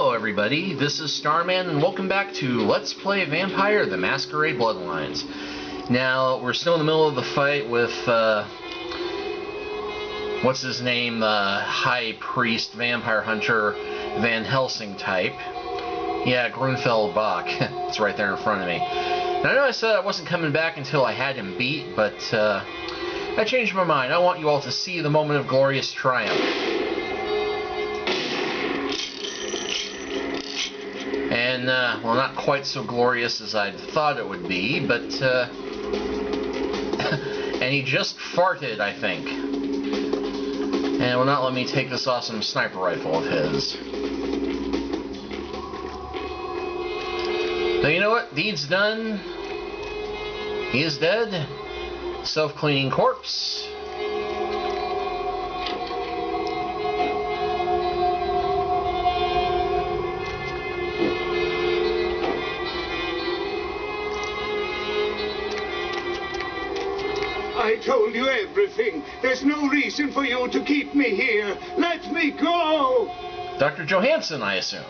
Hello everybody, this is Starman and welcome back to Let's Play Vampire the Masquerade Bloodlines. Now, we're still in the middle of the fight with, what's his name, the High Priest Vampire Hunter Van Helsing type. Yeah, Grunfeld Bach. It's right there in front of me. Now, I know I said I wasn't coming back until I had him beat, but I changed my mind. I want you all to see the moment of glorious triumph. And, well, not quite so glorious as I'd thought it would be, but, and he just farted, I think. And will not let me take this awesome sniper rifle of his. But you know what? Deed's done. He is dead. Self-cleaning corpse. I told you everything. There's no reason for you to keep me here. Let me go! Dr. Johansson, I assume.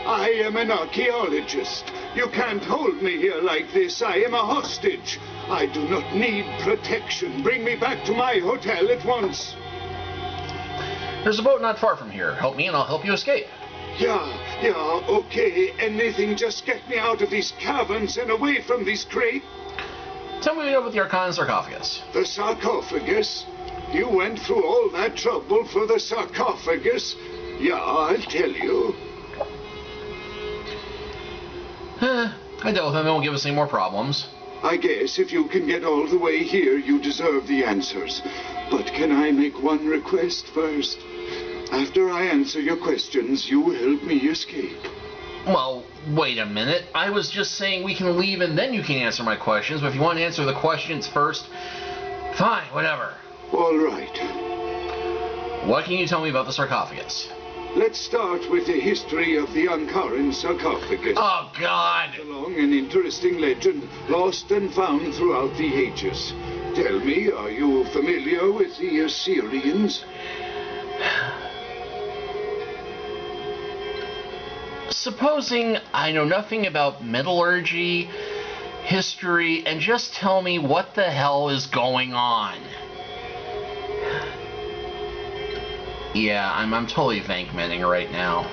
I am an archaeologist. You can't hold me here like this. I am a hostage. I do not need protection. Bring me back to my hotel at once. There's a boat not far from here. Help me and I'll help you escape. Yeah, okay. Anything, just get me out of these caverns and away from these crates. Tell me what you know about the Archon sarcophagus. The sarcophagus? You went through all that trouble for the sarcophagus? Yeah, I'll tell you. I dealt with him. It won't give us any more problems. I guess if you can get all the way here, you deserve the answers. But can I make one request first? After I answer your questions, you help me escape. Well, wait a minute. I was just saying we can leave and then you can answer my questions, but if you want to answer the questions first, fine, whatever. All right. What can you tell me about the sarcophagus? Let's start with the history of the Ankaran sarcophagus. Oh, God! It's a long and interesting legend, lost and found throughout the ages. Tell me, are you familiar with the Assyrians? Supposing I know nothing about metallurgy, history, and just tell me what the hell is going on. Yeah, I'm totally vankmanning right now.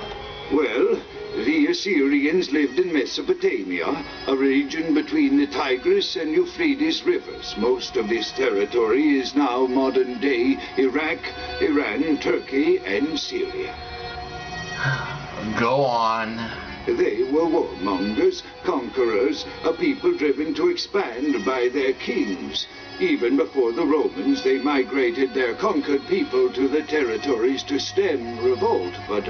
Well, the Assyrians lived in Mesopotamia, a region between the Tigris and Euphrates rivers. Most of this territory is now modern-day Iraq, Iran, Turkey, and Syria. Go on. They were warmongers, conquerors, a people driven to expand by their kings. Even before the Romans, they migrated their conquered people to the territories to stem revolt. But,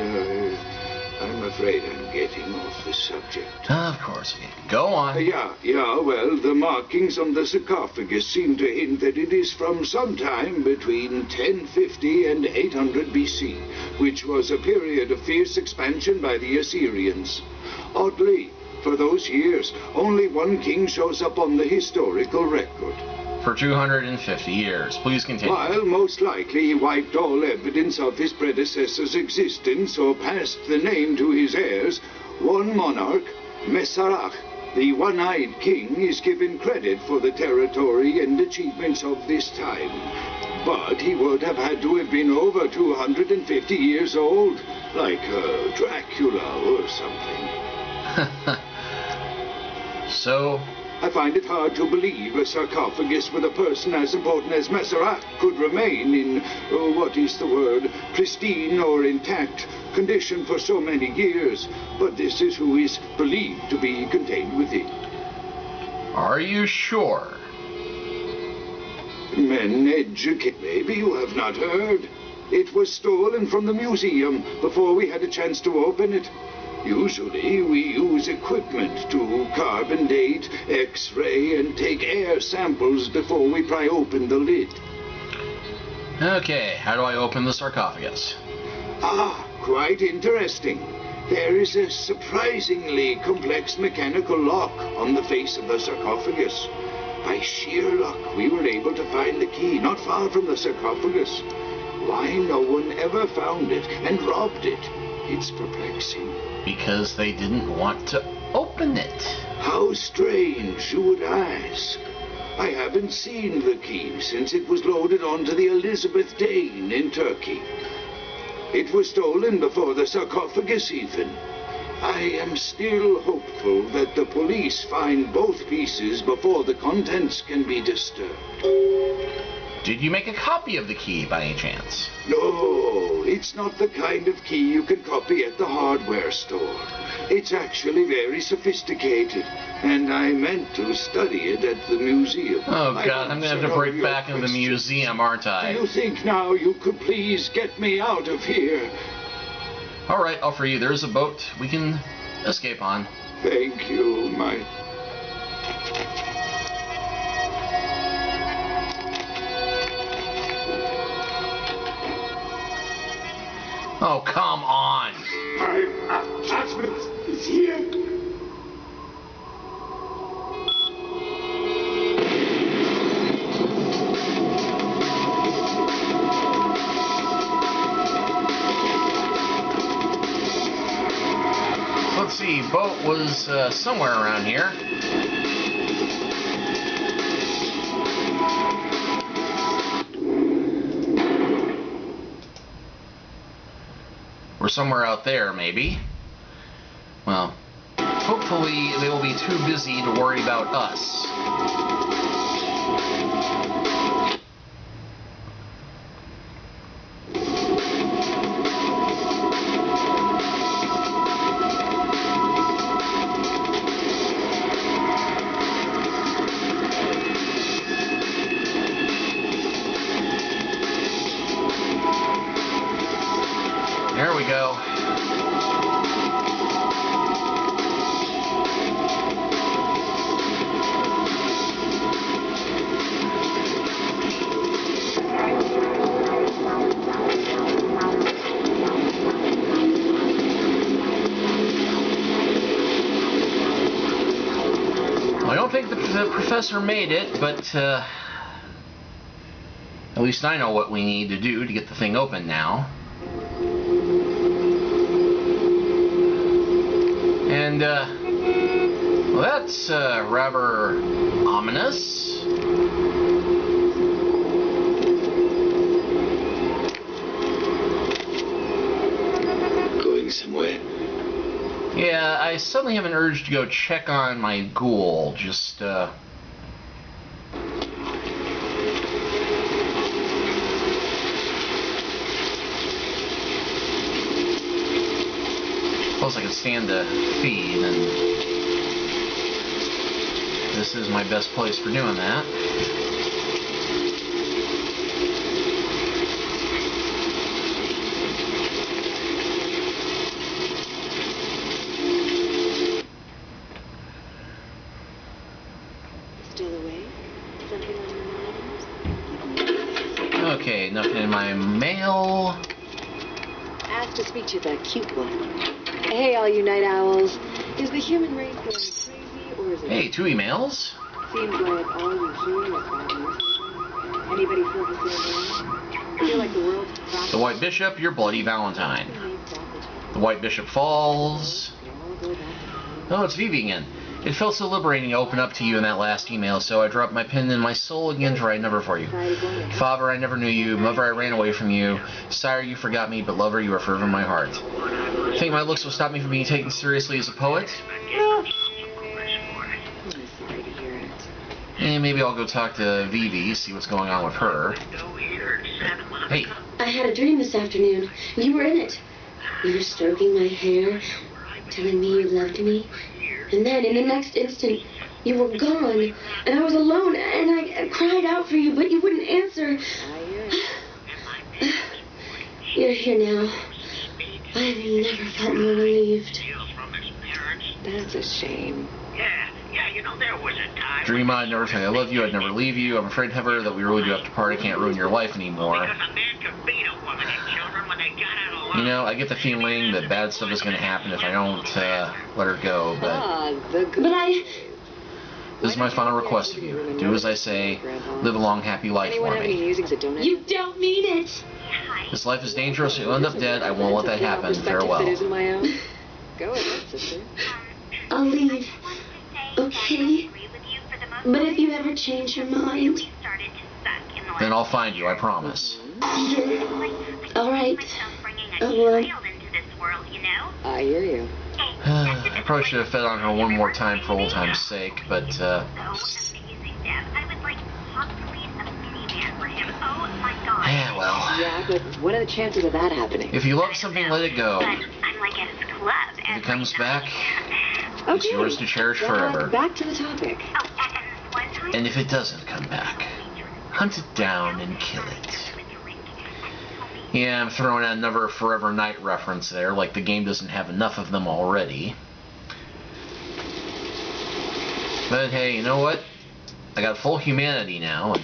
I'm afraid I'm getting off the subject. Of course. Go on. Yeah, well, the markings on the sarcophagus seem to hint that it is from sometime between 1050 and 800 BC, which was a period of fierce expansion by the Assyrians. Oddly, for those years, only one king shows up on the historical record. For 250 years. Please continue. While most likely he wiped all evidence of his predecessor's existence or passed the name to his heirs, one monarch, Mesarach, the one-eyed king, is given credit for the territory and achievements of this time. But he would have had to have been over 250 years old, like Dracula or something. So... I find it hard to believe a sarcophagus with a person as important as Mesarach could remain in, what is the word, pristine or intact condition for so many years. But this is who is believed to be contained within. Are you sure? Men educate. Maybe you have not heard. It was stolen from the museum before we had a chance to open it. Usually, we use equipment to carbon date, X-ray, and take air samples before we pry open the lid. Okay, how do I open the sarcophagus? Ah, quite interesting. There is a surprisingly complex mechanical lock on the face of the sarcophagus. By sheer luck, we were able to find the key not far from the sarcophagus. Why no one ever found it and robbed it It's perplexing. Because they didn't want to open it. How strange, you would ask. I haven't seen the key since it was loaded onto the Elizabeth Dane in Turkey. It was stolen before the sarcophagus even. I am still hopeful that the police find both pieces before the contents can be disturbed. Did you make a copy of the key by any chance? No, it's not the kind of key you can copy at the hardware store. It's actually very sophisticated, and I meant to study it at the museum. Oh God, I'm gonna have to break back into the museum, aren't I? Do you think now you could please get me out of here? Alright, I'll free you. There's a boat we can escape on. Thank you, my... Oh, come on! My attachment is here. Let's see, boat was somewhere around here. Or somewhere out there, maybe. Well, hopefully they will be too busy to worry about us. There we go. I don't think the professor made it, but at least I know what we need to do to get the thing open now. And, well, that's rather ominous. Going somewhere? Yeah, I suddenly have an urge to go check on my ghoul. Just, suppose I could stand to feed, and this is my best place for doing that. Still awake? Something on your mind? Okay, nothing in my mail. Asked to speak to that cute one. Hey, all you night owls. Is the human race going crazy, or is it... Hey, 2 emails. Seems like all you hear is bad news. Anybody feel the same way? Feel like the world's crashing? The White Bishop, your bloody Valentine. The White Bishop falls. Oh, it's Vivi again. It felt so liberating to open up to you in that last email, so I dropped my pen in my soul again to write a number for you. Father, I never knew you. Mother, I ran away from you. Sire, you forgot me, but lover, you are forever in my heart. Think my looks will stop me from being taken seriously as a poet? No. And maybe I'll go talk to Vivi, see what's going on with her. Hey. I had a dream this afternoon. You were in it. You were stroking my hair, telling me you loved me. And then, in the next instant, you were gone, and I was alone, and I cried out for you, but you wouldn't answer. You're here now. I've never felt more relieved. That's a shame. Yeah, you know, there was a time... Dream I'd never say I love you, I'd never leave you. I'm afraid, however, that we really do have to part. I can't ruin your life anymore. Because a man could beat a woman and children when they got out of line. You know, I get the feeling that bad stuff is going to happen if I don't let her go, but this is my final request of you. Do as I say. Live a long, happy life Anyone for have any me. musings that don't have... You don't mean it. I This life is dangerous, you'll end up dead. I won't let that happen. Farewell. That isn't my own. Go ahead, sister. I'll leave. Okay? But if you ever change your mind... Then I'll find you, I promise. All right. I hear you. I probably should have fed on her one more time for old time's sake, but, yeah, well. Yeah, but what are the chances of that happening? If you love something, let it go. If it comes back, it's yours to cherish forever. Back to the topic. And if it doesn't come back, hunt it down and kill it. Yeah, I'm throwing out another Forever Night reference there, like the game doesn't have enough of them already. But hey, you know what? I got full humanity now, and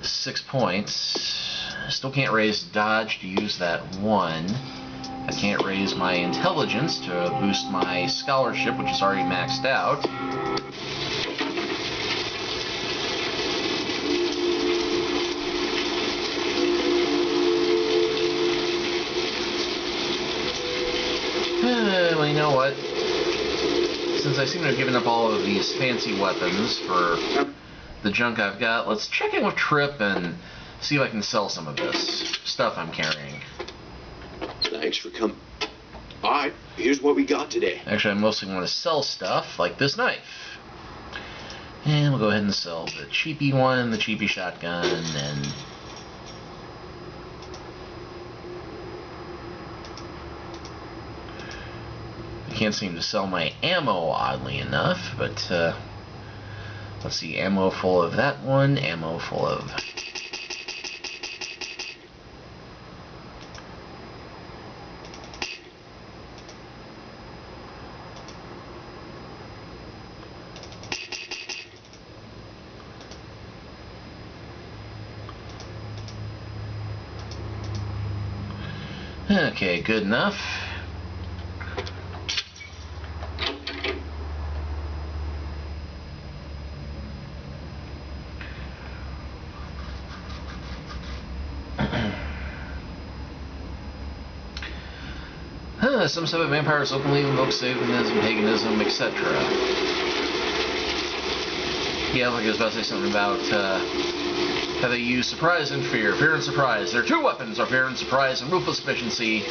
6 points. Still can't raise dodge to use that 1. I can't raise my intelligence to boost my scholarship, which is already maxed out. Well, you know what? Since I seem to have given up all of these fancy weapons for the junk I've got, let's check in with Trip and see if I can sell some of this stuff I'm carrying. Thanks for coming. Alright, here's what we got today. Actually, I mostly want to sell stuff, like this knife. And we'll go ahead and sell the cheapy one, the cheapy shotgun, and... I can't seem to sell my ammo, oddly enough, but, let's see, ammo full of that one, ammo full of... Okay, good enough. Some Sabbat vampires openly invoke Satanism, paganism, etc. Yeah, like I was about to say something about how they use surprise and fear and surprise. Their 2 weapons are fear and surprise and ruthless efficiency.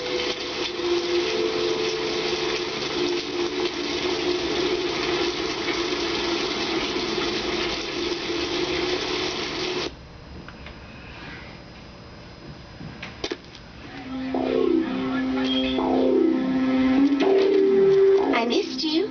I missed you.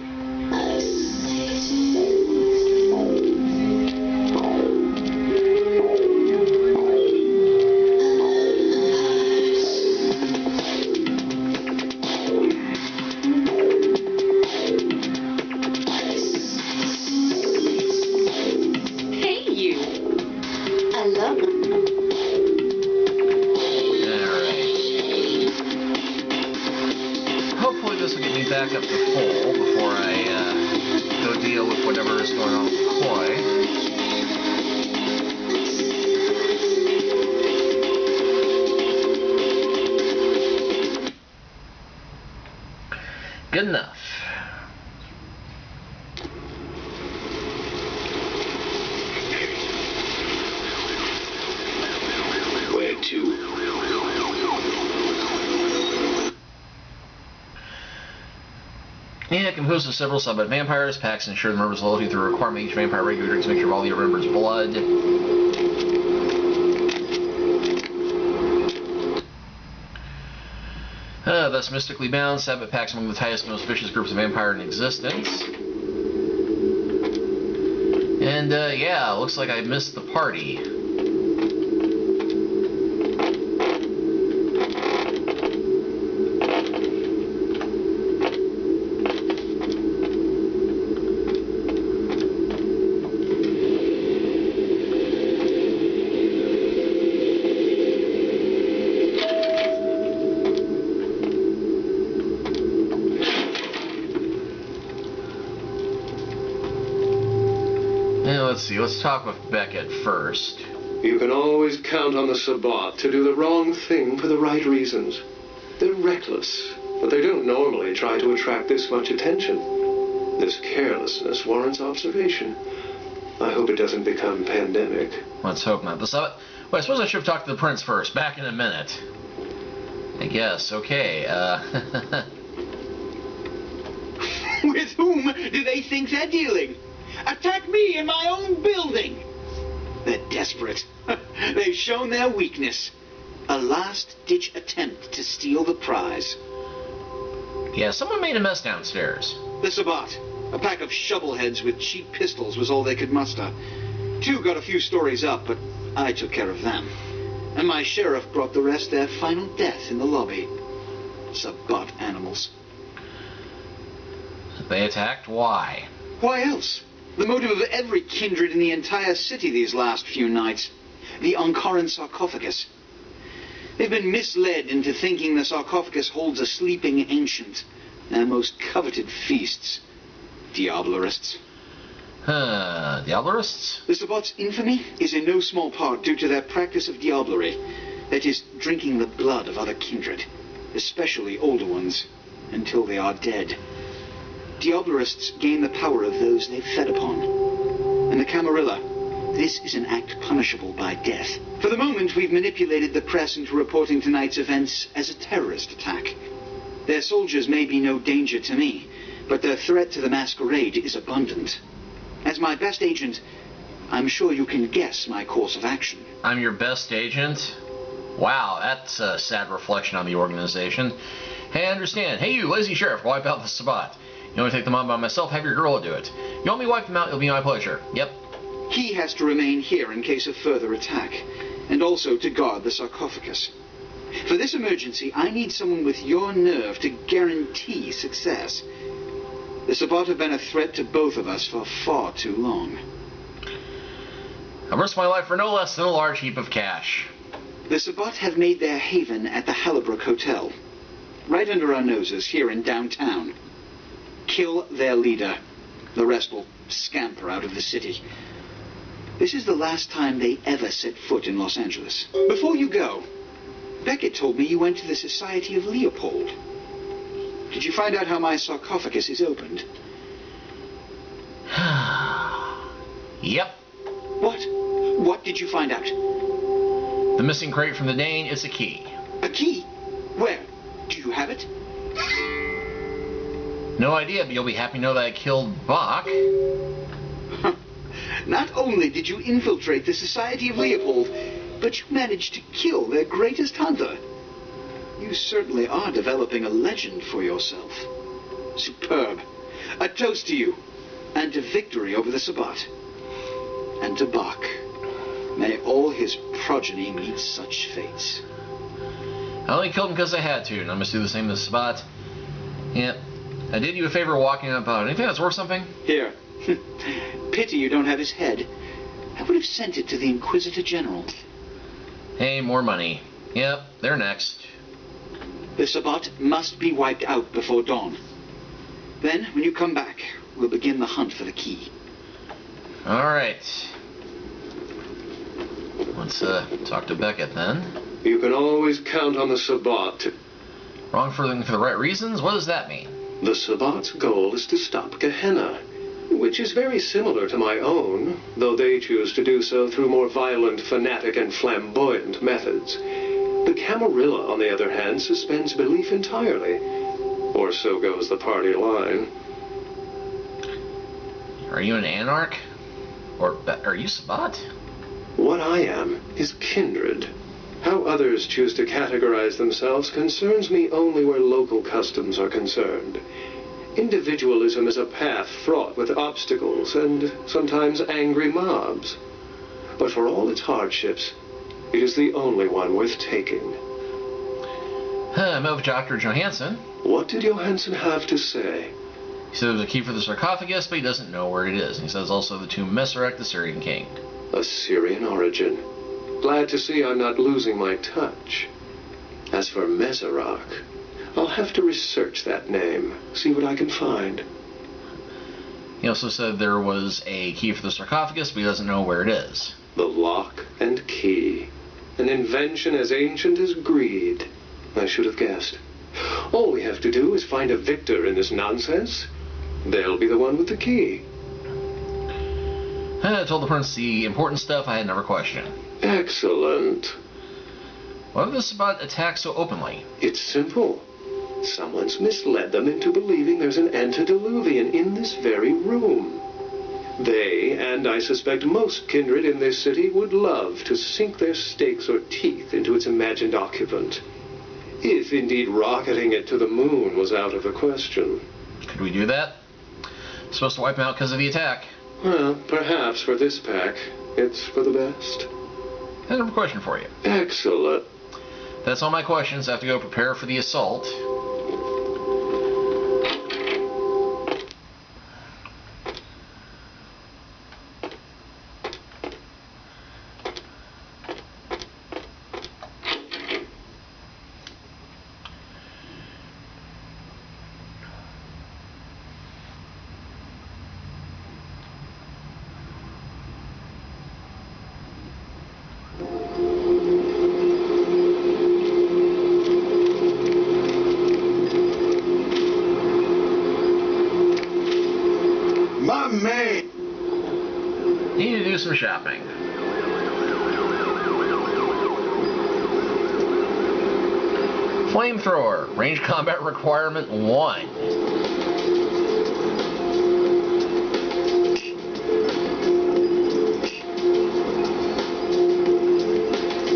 Hey, you. I love them. Hopefully this will get me back up to full before I go deal with whatever is going on with Koi. Good enough. Where to? Yeah, composed of several Sabbat vampires. Packs ensure the member's loyalty through a requirement each vampire regularly drinks a mixture of all the other members' blood. Thus mystically bound, Sabbat packs among the tightest and most vicious groups of vampire in existence. And, yeah, looks like I missed the party. Let's see, let's talk with Beckett first. You can always count on the Sabbat to do the wrong thing for the right reasons. They're reckless, but they don't normally try to attract this much attention. This carelessness warrants observation. I hope it doesn't become pandemic. Let's hope not. Well, I suppose I should have talked to the prince first. Back in a minute. I guess. Okay. With whom do they think they're dealing? Attack me in my own building! They're desperate. They've shown their weakness. A last-ditch attempt to steal the prize. Yeah, someone made a mess downstairs. The Sabbat. A pack of shovelheads with cheap pistols was all they could muster. 2 got a few stories up, but I took care of them. And my sheriff brought the rest their final death in the lobby. Sabbat animals. They attacked? Why? Why else? The motive of every kindred in the entire city these last few nights. The Ankaran sarcophagus. They've been misled into thinking the sarcophagus holds a sleeping ancient. Their most coveted feasts. Diablerists. Diablerists? The Sabbat's infamy is in no small part due to their practice of diablerie. That is, drinking the blood of other kindred. Especially older ones. Until they are dead. Diablerists gain the power of those they've fed upon. And the Camarilla, this is an act punishable by death. For the moment, we've manipulated the press into reporting tonight's events as a terrorist attack. Their soldiers may be no danger to me, but their threat to the masquerade is abundant. As my best agent, I'm sure you can guess my course of action. I'm your best agent? Wow, that's a sad reflection on the organization. Hey, I understand. Hey, you, lazy sheriff, wipe out the Sabbat. You want to take them on by myself? Have your girl do it. You want me to wipe them out? It'll be my pleasure. Yep. He has to remain here in case of further attack, and also to guard the sarcophagus. For this emergency, I need someone with your nerve to guarantee success. The Sabbat have been a threat to both of us for far too long. I risked my life for no less than a large heap of cash. The Sabbat have made their haven at the Hallibrook Hotel, right under our noses here in downtown. Kill their leader. The rest will scamper out of the city. This is the last time they ever set foot in Los Angeles. Before you go, Beckett told me you went to the Society of Leopold. Did you find out how my sarcophagus is opened? Yep. What? What did you find out? The missing crate from the Dane is a key. A key? Where? Do you have it? No idea, but you'll be happy to know that I killed Bach. Not only did you infiltrate the Society of Leopold, but you managed to kill their greatest hunter. You certainly are developing a legend for yourself. Superb. A toast to you, and to victory over the Sabbat. And to Bach. May all his progeny meet such fates. I only killed him because I had to, and I must do the same to Sabbat. Yep. I did you a favor walking up on anything that's worth something? Here. Pity you don't have his head. I would have sent it to the Inquisitor General. Hey, more money. Yep, they're next. The Sabbat must be wiped out before dawn. Then, when you come back, we'll begin the hunt for the key. Alright. Let's talk to Beckett then. You can always count on the Sabbat. Wrong for the right reasons? What does that mean? The Sabbat's goal is to stop Gehenna, which is very similar to my own, though they choose to do so through more violent, fanatic, and flamboyant methods. The Camarilla, on the other hand, suspends belief entirely. Or so goes the party line. Are you an anarch? Or are you Sabbat? What I am is kindred. How others choose to categorize themselves concerns me only where local customs are concerned. Individualism is a path fraught with obstacles and sometimes angry mobs. But for all its hardships, it is the only one worth taking. I met with Dr. Johansson. What did Johansson have to say? He said there's a key for the sarcophagus, but he doesn't know where it is. And he says also the tomb Messerach, the Syrian king. Assyrian origin. Glad to see I'm not losing my touch. As for Messerach, I'll have to research that name, see what I can find. He also said there was a key for the sarcophagus, but he doesn't know where it is. The lock and key. An invention as ancient as greed. I should have guessed. All we have to do is find a victor in this nonsense. They'll be the one with the key. I told the prince the important stuff I had never questioned. Excellent. Why would the Sabbat attack so openly? It's simple. Someone's misled them into believing there's an antediluvian in this very room. They, and I suspect most kindred in this city, would love to sink their stakes or teeth into its imagined occupant. If indeed rocketing it to the moon was out of the question. Could we do that? Supposed to wipe him out because of the attack. Well, perhaps for this pack, it's for the best. I have a question for you. Excellent. That's all my questions. I have to go prepare for the assault. Need to do some shopping. Flamethrower. Range combat requirement 1.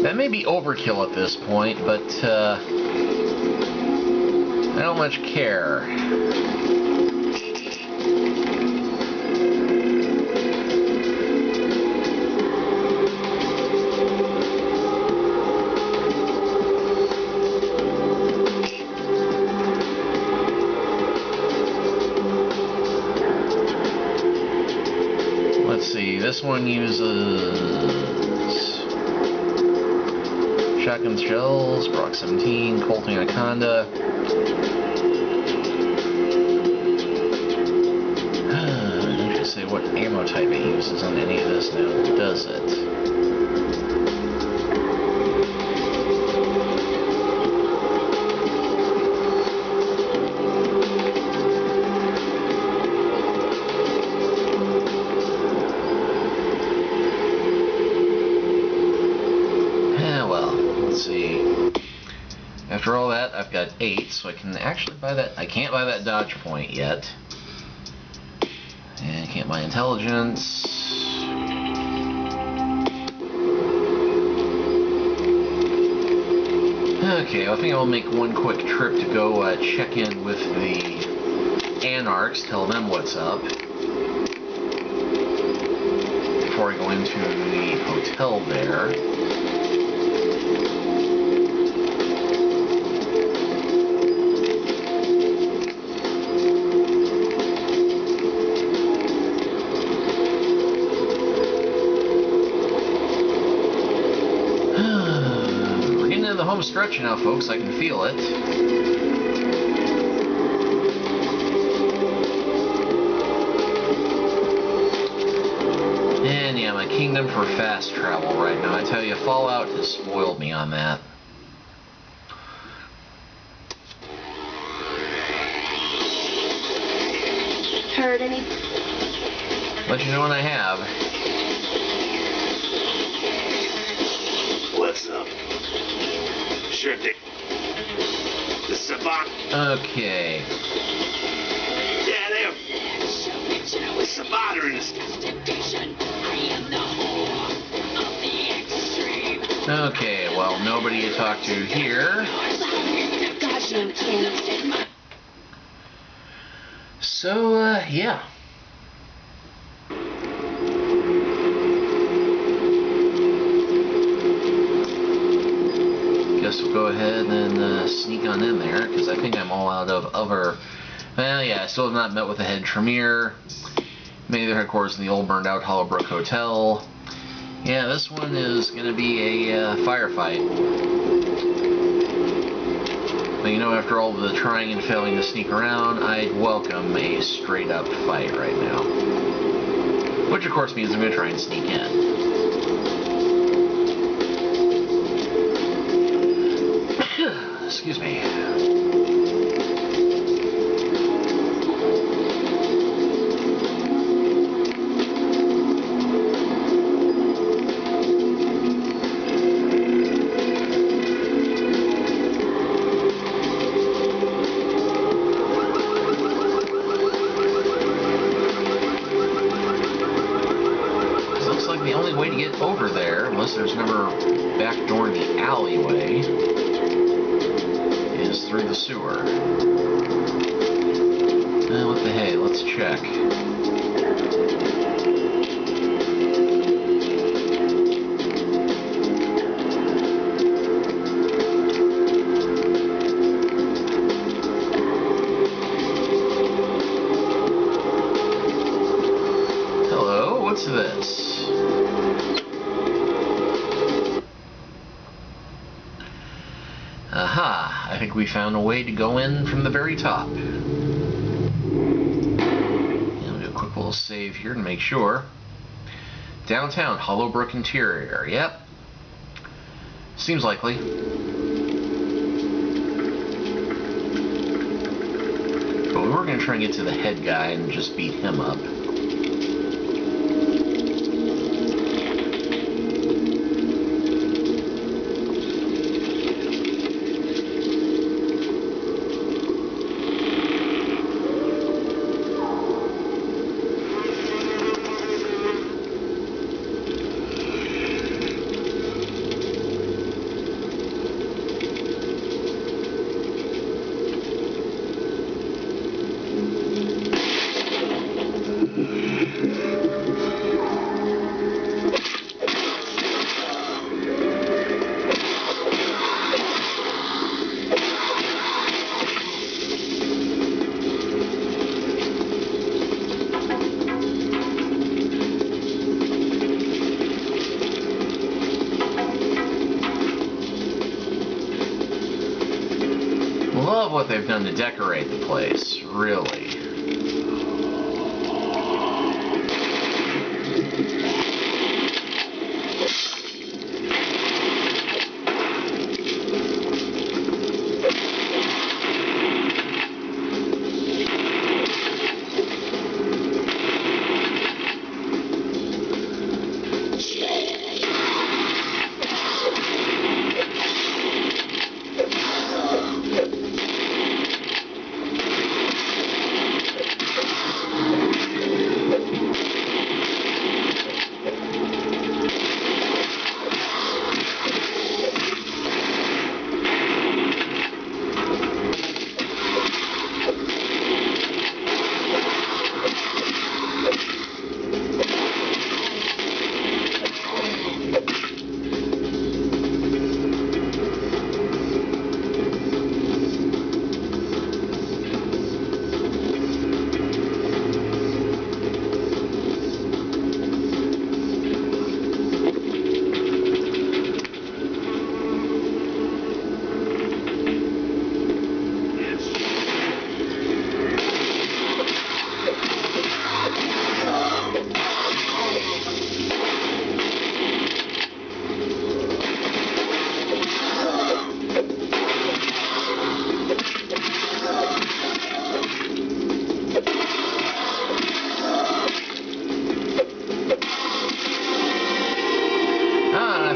That may be overkill at this point, but I don't much care. This one uses shotgun shells, Brock 17, Colt Anaconda. Don't you say what ammo type it uses on any of this now, does it? After all that, I've got 8, so I can actually buy that. I can't buy that dodge point yet. And I can't buy intelligence. Okay, I think I'll make one quick trip to go check in with the Anarchs, tell them what's up. Before I go into the hotel there. Home stretch now, folks. I can feel it. And yeah, my kingdom for fast travel right now. I tell you, Fallout has spoiled me on that. Heard any? Let you know when I have. What's up? Sure thing. The Sabbat. Okay. Yeah, they're... The Sabbat are in the... Okay, well, nobody to talk to here. Goddamn kids. So, yeah. We'll go ahead and sneak on in there, because I think I'm all out of other... Well, yeah, I still have not met with the head Tremere. Made their headquarters in the old burned out Hollowbrook Hotel. Yeah, this one is going to be a firefight. But you know, after all the trying and failing to sneak around, I'd welcome a straight up fight right now. Which of course means I'm going to try and sneak in. excuse me. The only way to get over there, unless there's never back door in the alleyway, is through the sewer. What the hey, let's check. Hello, what's this? Aha, I think we found a way to go in from the very top. I'll do a quick little save here to make sure. Downtown, Hollowbrook Interior, yep. Seems likely. But we were going to try and get to the head guy and just beat him up. Love what they've done to decorate the place, really.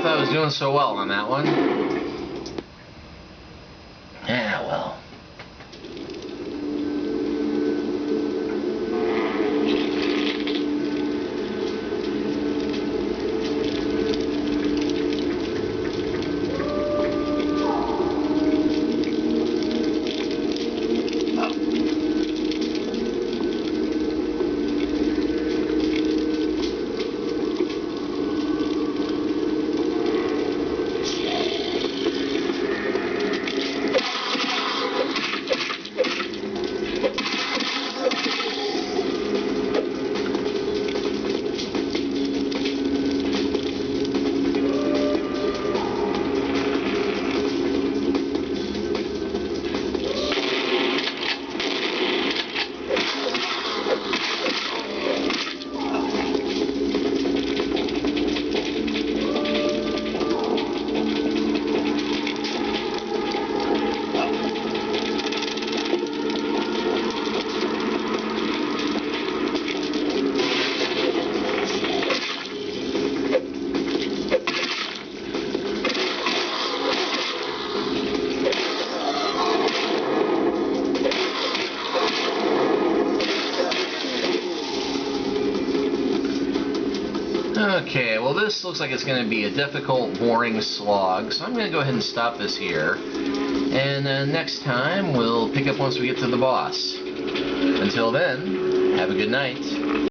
I was doing so well on that one. Yeah, well. Okay, well this looks like it's going to be a difficult, boring slog, so I'm going to go ahead and stop this here. And next time we'll pick up once we get to the boss. Until then, have a good night.